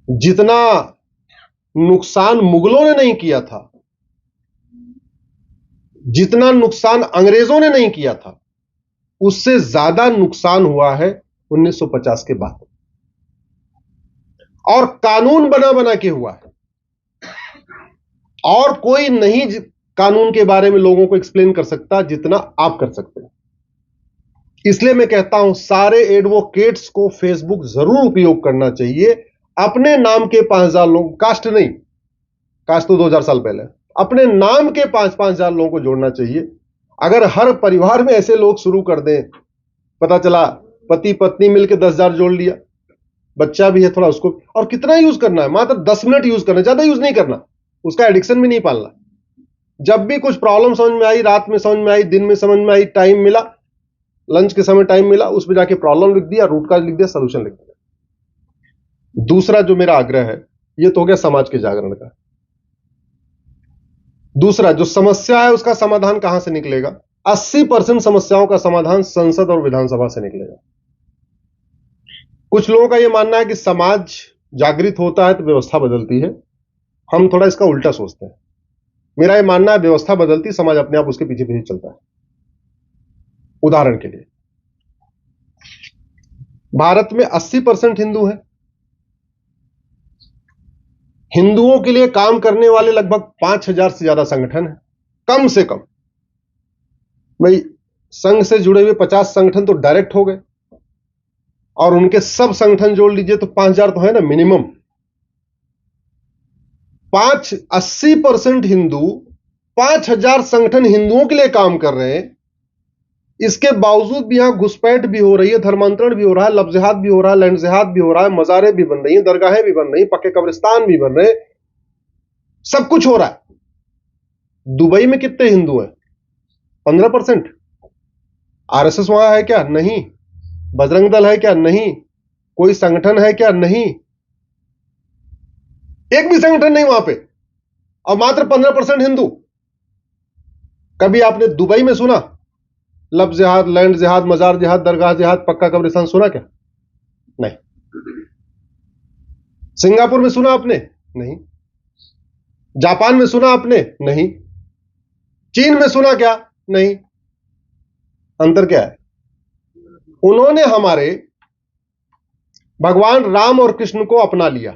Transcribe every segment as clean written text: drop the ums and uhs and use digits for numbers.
जितना नुकसान मुगलों ने नहीं किया था, जितना नुकसान अंग्रेजों ने नहीं किया था, उससे ज्यादा नुकसान हुआ है 1950 के बाद। और कानून बना बना के हुआ है, और कोई नहीं कानून के बारे में लोगों को एक्सप्लेन कर सकता जितना आप कर सकते हैं। इसलिए मैं कहता हूं सारे एडवोकेट्स को फेसबुक जरूर उपयोग करना चाहिए। अपने नाम के 5,000 लोग, कास्ट नहीं, कास्ट तो 2000 साल पहले, अपने नाम के 5,000 लोगों को जोड़ना चाहिए। अगर हर परिवार में ऐसे लोग शुरू कर दें, पता चला पति पत्नी मिलकर 10,000 जोड़ लिया, बच्चा भी है थोड़ा, उसको और कितना यूज करना है, मात्र 10 मिनट यूज करना, ज्यादा यूज नहीं करना, उसका एडिक्शन भी नहीं पालना। जब भी कुछ प्रॉब्लम समझ में आई, रात में समझ में आई, दिन में समझ में आई, टाइम मिला, लंच के समय टाइम मिला, उसमें जाके प्रॉब्लम लिख दिया, रूट काज लिख दिया, सोल्यूशन लिख दिया। दूसरा जो मेरा आग्रह है, ये तो हो गया समाज के जागरण का। दूसरा, जो समस्या है उसका समाधान कहां से निकलेगा? 80% समस्याओं का समाधान संसद और विधानसभा से निकलेगा। कुछ लोगों का यह मानना है कि समाज जागृत होता है तो व्यवस्था बदलती है। हम थोड़ा इसका उल्टा सोचते हैं। मेरा यह मानना है व्यवस्था बदलती, समाज अपने आप उसके पीछे पीछे चलता है। उदाहरण के लिए, भारत में 80% हिंदू हैं। हिंदुओं के लिए काम करने वाले लगभग 5,000 से ज्यादा संगठन हैं, कम से कम। भाई, संघ से जुड़े हुए 50 संगठन तो डायरेक्ट हो गए, और उनके सब संगठन जोड़ लीजिए तो 5,000 तो है ना मिनिमम। 80% हिंदू, 5,000 संगठन हिंदुओं के लिए काम कर रहे हैं। इसके बावजूद भी यहां घुसपैठ भी हो रही है, धर्मांतरण भी हो रहा है, लव जिहाद भी हो रहा है, लैंड जिहाद भी हो रहा है, मजारे भी बन रही हैं, दरगाहें भी बन रही हैं, पक्के कब्रिस्तान भी बन रहे हैं, सब कुछ हो रहा है। दुबई में कितने हिंदू हैं? 15%। आरएसएस वहां है क्या? नहीं। बजरंग दल है क्या? नहीं। कोई संगठन है क्या? नहीं। एक भी संगठन नहीं वहां पे, और मात्र 15% हिंदू। कभी आपने दुबई में सुना लव जिहाद, लैंड जिहाद, मजार जिहाद, दरगाह जिहाद, पक्का कब्रिस्तान सुना क्या? नहीं। सिंगापुर में सुना आपने? नहीं। जापान में सुना आपने? नहीं। चीन में सुना क्या? नहीं। अंतर क्या है? उन्होंने हमारे भगवान राम और कृष्ण को अपना लिया,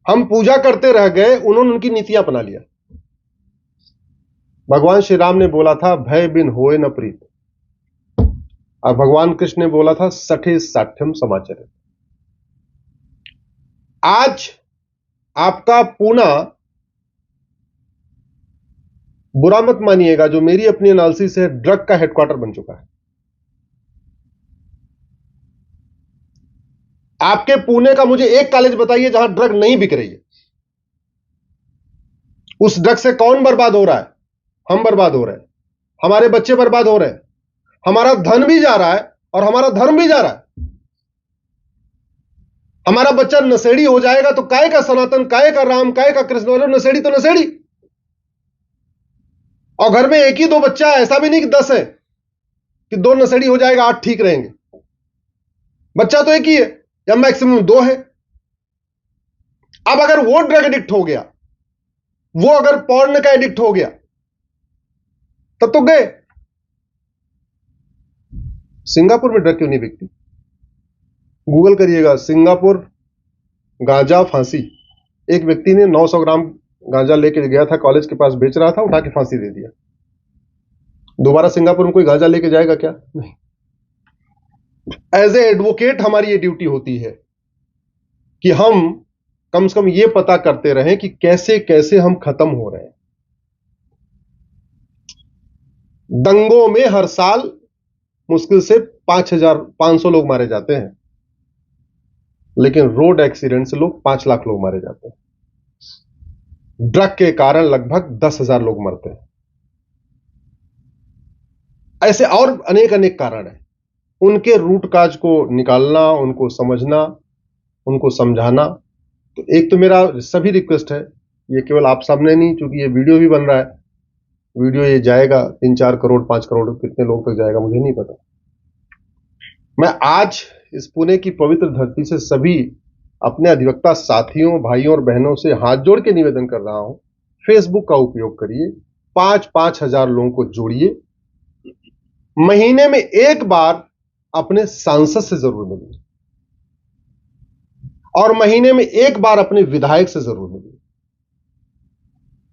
हम पूजा करते रह गए, उन्होंने उनकी नीतियां अपना लिया। भगवान श्री राम ने बोला था भय बिन होए न प्रीत, और भगवान कृष्ण ने बोला था सठे साठ्यम समाचर। आज आपका पूना, बुरा मत मानिएगा, जो मेरी अपनी एनालिसिस है, ड्रग का हेडक्वार्टर बन चुका है। आपके पुणे का मुझे एक कॉलेज बताइए जहां ड्रग नहीं बिक रही है। उस ड्रग से कौन बर्बाद हो रहा है? हम बर्बाद हो रहे हैं, हमारे बच्चे बर्बाद हो रहे हैं, हमारा धन भी जा रहा है और हमारा धर्म भी जा रहा है। हमारा बच्चा नशेड़ी हो जाएगा तो काय का सनातन, काय का राम, काय का कृष्ण, और नशेड़ी तो नशेड़ी। और घर में एक ही दो बच्चा है, ऐसा भी नहीं कि 10 है कि 2 नशेड़ी हो जाएगा 8 ठीक रहेंगे। बच्चा तो एक ही है, या मैक्सिमम 2 है। अब अगर वो ड्रग एडिक्ट हो गया, वो अगर पॉर्न का एडिक्ट हो गया, तब तो गए। सिंगापुर में ड्रग क्यों नहीं बिकती? गूगल करिएगा, सिंगापुर गांजा फांसी। एक व्यक्ति ने 900 ग्राम गांजा लेके गया था, कॉलेज के पास बेच रहा था, उठा के फांसी दे दिया। दोबारा सिंगापुर में कोई गांजा लेके जाएगा क्या? नहीं। एज ए एडवोकेट हमारी ये ड्यूटी होती है कि हम कम से कम ये पता करते रहें कि कैसे कैसे हम खत्म हो रहे हैं। दंगों में हर साल मुश्किल से 5,500 लोग मारे जाते हैं, लेकिन रोड एक्सीडेंट से लोग 5 लाख लोग मारे जाते हैं। ड्रग के कारण लगभग 10,000 लोग मरते हैं। ऐसे और अनेक अनेक कारण हैं। उनके रूट काज को निकालना, उनको समझना, उनको समझाना। तो एक तो मेरा सभी रिक्वेस्ट है, ये केवल आप सामने नहीं, क्योंकि ये वीडियो भी बन रहा है, वीडियो ये जाएगा 3-4 करोड़ 5 करोड़ कितने लोग तक जाएगा मुझे नहीं पता। मैं आज इस पुणे की पवित्र धरती से सभी अपने अधिवक्ता साथियों, भाइयों और बहनों से हाथ जोड़ के निवेदन कर रहा हूं, फेसबुक का उपयोग करिए, 5,000 लोगों को जोड़िए, महीने में एक बार अपने सांसद से जरूर मिलिए और महीने में एक बार अपने विधायक से जरूर मिलिए,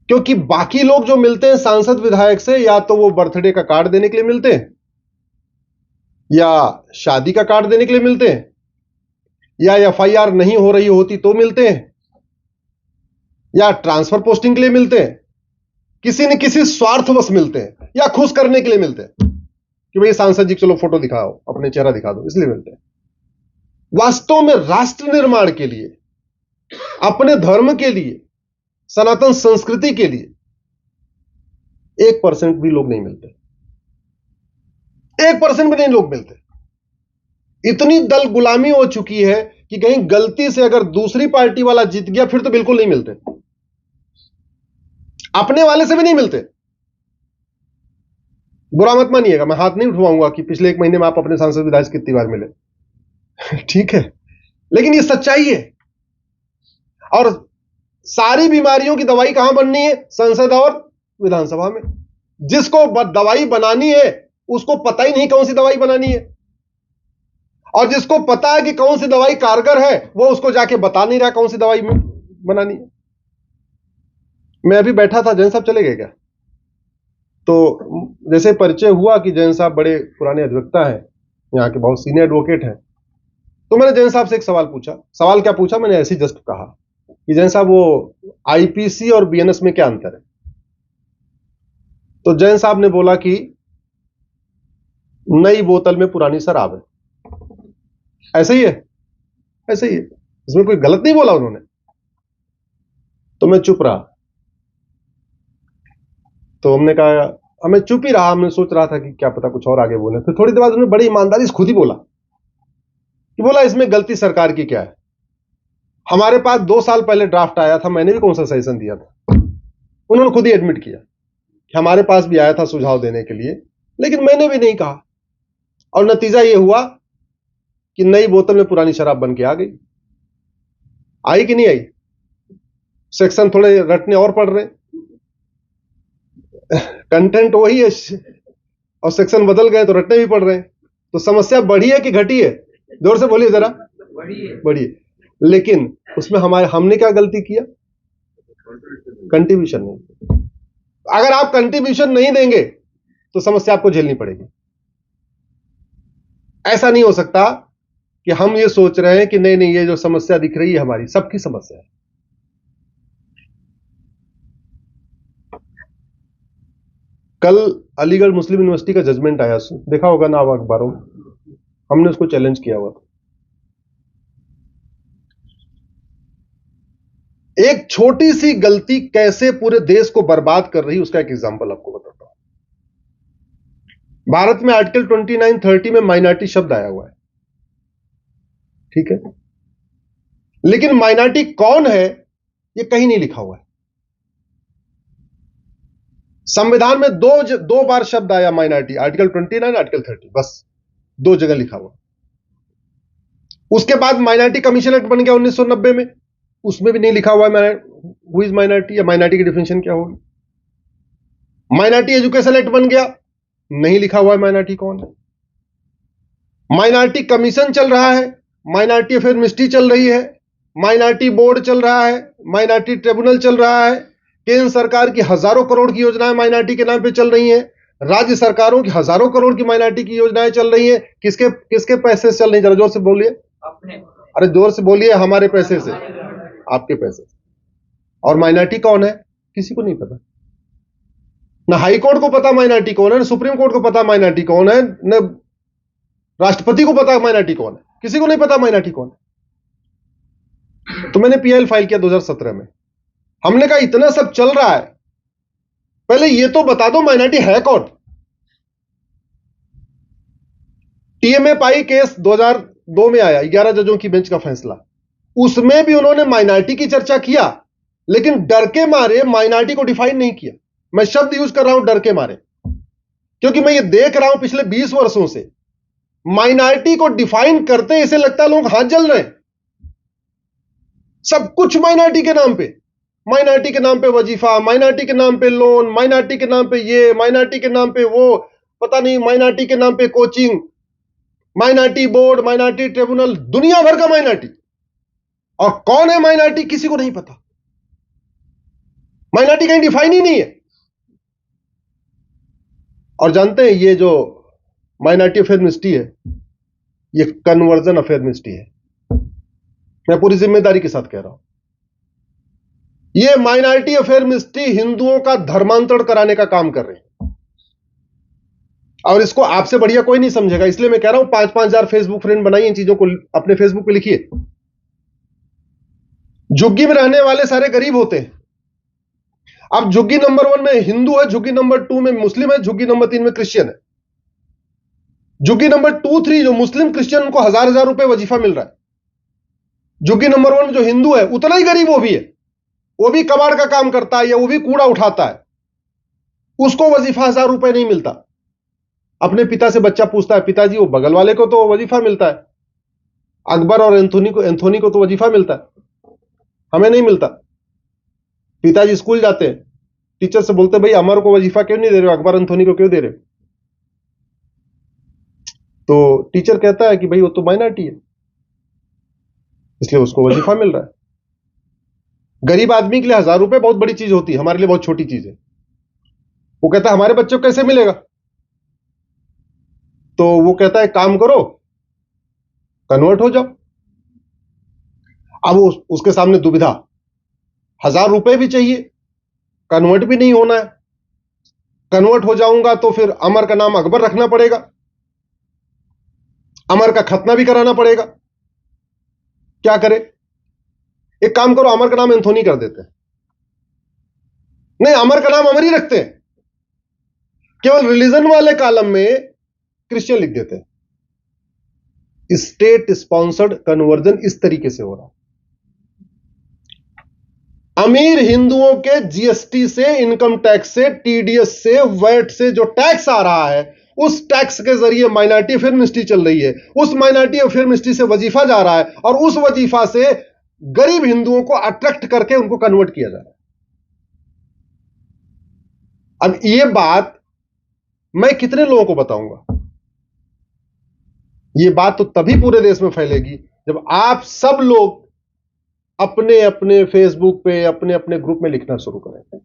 क्योंकि बाकी लोग जो मिलते हैं सांसद विधायक से, या तो वो बर्थडे का कार्ड देने के लिए मिलते हैं, या शादी का कार्ड देने के लिए मिलते हैं, या एफआईआर नहीं हो रही होती तो मिलते हैं, या ट्रांसफर पोस्टिंग के लिए मिलते हैं, किसी न किसी स्वार्थवश मिलते हैं, या खुश करने के लिए मिलते हैं कि भाई सांसद जी चलो फोटो दिखाओ, अपने चेहरा दिखा दो, इसलिए मिलते हैं। वास्तव में राष्ट्र निर्माण के लिए, अपने धर्म के लिए, सनातन संस्कृति के लिए 1% भी लोग नहीं मिलते, 1% भी नहीं लोग मिलते। इतनी दल गुलामी हो चुकी है कि कहीं गलती से अगर दूसरी पार्टी वाला जीत गया फिर तो बिल्कुल नहीं मिलते, अपने वाले से भी नहीं मिलते। बुरा मत मानिएगा, मैं हाथ नहीं उठवाऊंगा कि पिछले 1 महीने में आप अपने सांसद विधायक कितनी बार मिले ठीक है, लेकिन ये सच्चाई है। और सारी बीमारियों की दवाई कहां बननी है? संसद और विधानसभा में। जिसको दवाई बनानी है उसको पता ही नहीं कौन सी दवाई बनानी है, और जिसको पता है कि कौन सी दवाई कारगर है वो उसको जाके बता नहीं रहा कौन सी दवाई बनानी है। मैं अभी बैठा था, जैन साहब चले गए क्या? तो जैसे परिचय हुआ कि जैन साहब बड़े पुराने अधिवक्ता हैं, यहाँ के बहुत सीनियर एडवोकेट हैं, तो मैंने जैन साहब से एक सवाल पूछा। सवाल क्या पूछा? मैंने ऐसे जस्ट कहा कि जैन साहब वो आईपीसी और बीएनएस में क्या अंतर है? तो जैन साहब ने बोला कि नई बोतल में पुरानी शराब है। ऐसे ही है, ऐसे ही है, इसमें कोई गलत नहीं बोला उन्होंने। तो मैं चुप रहा। तो हमने कहा, हमें चुप ही रहा, हमने सोच रहा था कि क्या पता कुछ और आगे बोले। फिर थोड़ी देर बाद उन्होंने बड़ी ईमानदारी से खुद ही बोला कि बोला इसमें गलती सरकार की क्या है? हमारे पास 2 साल पहले ड्राफ्ट आया था, मैंने भी कौन सा सजेशन दिया था। उन्होंने खुद ही एडमिट किया कि हमारे पास भी आया था सुझाव देने के लिए, लेकिन मैंने भी नहीं कहा, और नतीजा यह हुआ कि नई बोतल में पुरानी शराब बन के आ गई। आई कि नहीं आई? सेक्शन थोड़े रटने और पड़ रहे, कंटेंट वही है और सेक्शन बदल गए तो रटने भी पड़ रहे हैं। तो समस्या बढ़ी है कि घटी है? जोर से बोलिए जरा। बढ़ी है। लेकिन उसमें हमने क्या गलती किया? कंट्रीब्यूशन नहीं। अगर आप कंट्रीब्यूशन नहीं देंगे तो समस्या आपको झेलनी पड़ेगी। ऐसा नहीं हो सकता कि हम ये सोच रहे हैं कि नहीं नहीं ये जो समस्या दिख रही है हमारी, सबकी समस्या है। कल अलीगढ़ मुस्लिम यूनिवर्सिटी का जजमेंट आया, देखा होगा ना अखबारों में, हमने उसको चैलेंज किया हुआ था। एक छोटी सी गलती कैसे पूरे देश को बर्बाद कर रही, उसका एक एग्जांपल आपको बताता हूं। भारत में आर्टिकल 29, 30 में माइनॉरिटी शब्द आया हुआ है, ठीक है, लेकिन माइनॉरिटी कौन है यह कहीं नहीं लिखा हुआ है। संविधान में दो बार शब्द आया माइनॉरिटी, आर्टिकल 29, आर्टिकल 30, बस 2 जगह लिखा हुआ। उसके बाद माइनॉरिटी कमीशन एक्ट बन गया 1990 में, उसमें भी नहीं लिखा हुआ है हु इज माइनॉरिटी या माइनॉरिटी की डिफिनेशन क्या होगी। माइनॉरिटी एजुकेशन एक्ट बन गया, नहीं लिखा हुआ है माइनॉरिटी कौन है। माइनॉरिटी कमीशन चल रहा है, माइनॉरिटी अफेयर मिनिस्ट्री चल रही है, माइनॉरिटी बोर्ड चल रहा है, माइनॉरिटी ट्रिब्यूनल चल रहा है, केंद्र सरकार की हजारों करोड़ की योजनाएं माइनॉरिटी के नाम पे चल रही हैं, राज्य सरकारों की हजारों करोड़ की माइनॉरिटी की योजनाएं चल रही हैं। किसके किसके पैसे से चल रही? जरा जोर से बोलिए। अरे जोर से बोलिए। हमारे पैसे से, आपके पैसे से। और माइनॉरिटी कौन है? किसी को नहीं पता। ना हाई कोर्ट को पता माइनॉरिटी कौन है, ना सुप्रीम कोर्ट को पता माइनॉरिटी कौन है, ना राष्ट्रपति को पता माइनॉरिटी कौन है, किसी को नहीं पता माइनॉरिटी कौन है। तो मैंने पीआईएल फाइल किया 2017 में। हमने कहा इतना सब चल रहा है, पहले ये तो बता दो माइनॉरिटी है कौन। टीएमए पाई केस 2002 में आया, 11 जजों की बेंच का फैसला, उसमें भी उन्होंने माइनॉरिटी की चर्चा किया, लेकिन डर के मारे माइनॉरिटी को डिफाइन नहीं किया। मैं शब्द यूज कर रहा हूं डर के मारे, क्योंकि मैं ये देख रहा हूं पिछले 20 वर्षों से माइनॉरिटी को डिफाइन करते इसे लगता है लोग हाथ जल रहे हैं। सब कुछ माइनॉरिटी के नाम पे, माइनॉरिटी के नाम पे वजीफा, माइनॉरिटी के नाम पे लोन, माइनॉरिटी के नाम पे ये, माइनॉरिटी के नाम पे वो, पता नहीं माइनॉरिटी के नाम पे coaching, minority board, minority tribunal, दुनिया भर का माइनॉरिटी। और कौन है माइनॉरिटी किसी को नहीं पता। माइनॉरिटी कहीं डिफाइन ही नहीं है। और जानते हैं ये जो माइनॉरिटी अफेयर मिनिस्ट्री है, ये कन्वर्जन अफेयर मिनिस्ट्री है। मैं पूरी जिम्मेदारी के साथ कह रहा हूं, ये माइनॉरिटी अफेयर मिनिस्ट्री हिंदुओं का धर्मांतरण कराने का काम कर रही है। और इसको आपसे बढ़िया कोई नहीं समझेगा, इसलिए मैं कह रहा हूं 5-5 हजार फेसबुक फ्रेंड बनाइए, इन चीजों को अपने फेसबुक पे लिखिए। झुग्गी में रहने वाले सारे गरीब होते हैं। अब झुग्गी नंबर 1 में हिंदू है, झुग्गी नंबर 2 में मुस्लिम है, झुग्गी नंबर 3 में क्रिश्चियन है। झुग्गी नंबर 2-3 जो मुस्लिम क्रिश्चियन, उनको हजार रुपए वजीफा मिल रहा है। झुग्गी नंबर 1 में जो हिंदू है उतना ही गरीब वो भी है, वो भी कबाड़ का काम करता है या वो भी कूड़ा उठाता है, उसको वजीफा 1000 रुपए नहीं मिलता। अपने पिता से बच्चा पूछता है, पिताजी वो बगल वाले को तो वजीफा मिलता है, अकबर और एंथोनी को तो वजीफा मिलता है, हमें नहीं मिलता। पिताजी स्कूल जाते हैं, टीचर से बोलते भाई अमर को वजीफा क्यों नहीं दे रहे हो, अकबर एंथोनी को क्यों दे रहे हो? तो टीचर कहता है कि भाई वो तो माइनॉरिटी है, इसलिए उसको वजीफा मिल रहा है। गरीब आदमी के लिए 1000 रुपए बहुत बड़ी चीज होती है, हमारे लिए बहुत छोटी चीज है। वो कहता है हमारे बच्चों को कैसे मिलेगा? तो वो कहता है काम करो, कन्वर्ट हो जाओ। अब उसके सामने दुविधा, 1000 रुपए भी चाहिए, कन्वर्ट भी नहीं होना है। कन्वर्ट हो जाऊंगा तो फिर अमर का नाम अकबर रखना पड़ेगा, अमर का खतना भी कराना पड़ेगा, क्या करे? एक काम करो, अमर का नाम एंथोनी कर देते हैं। नहीं, अमर का नाम अमर ही रखते हैं, केवल रिलीजन वाले कॉलम में क्रिश्चियन लिख देते हैं। स्टेट स्पॉन्सर्ड कन्वर्जन इस तरीके से हो रहा है। अमीर हिंदुओं के जीएसटी से, इनकम टैक्स से, टीडीएस से, वैट से जो टैक्स आ रहा है, उस टैक्स के जरिए माइनॉरिटी अफेयर मिनिस्ट्री चल रही है, उस माइनॉरिटी अफेयर मिनिस्ट्री से वजीफा जा रहा है, और उस वजीफा से गरीब हिंदुओं को अट्रैक्ट करके उनको कन्वर्ट किया जा रहा है। अब यह बात मैं कितने लोगों को बताऊंगा? यह बात तो तभी पूरे देश में फैलेगी जब आप सब लोग अपने अपने फेसबुक पे, अपने अपने ग्रुप में लिखना शुरू करें।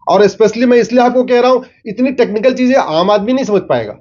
और स्पेशली मैं इसलिए आपको कह रहा हूं, इतनी टेक्निकल चीजें आम आदमी नहीं समझ पाएगा।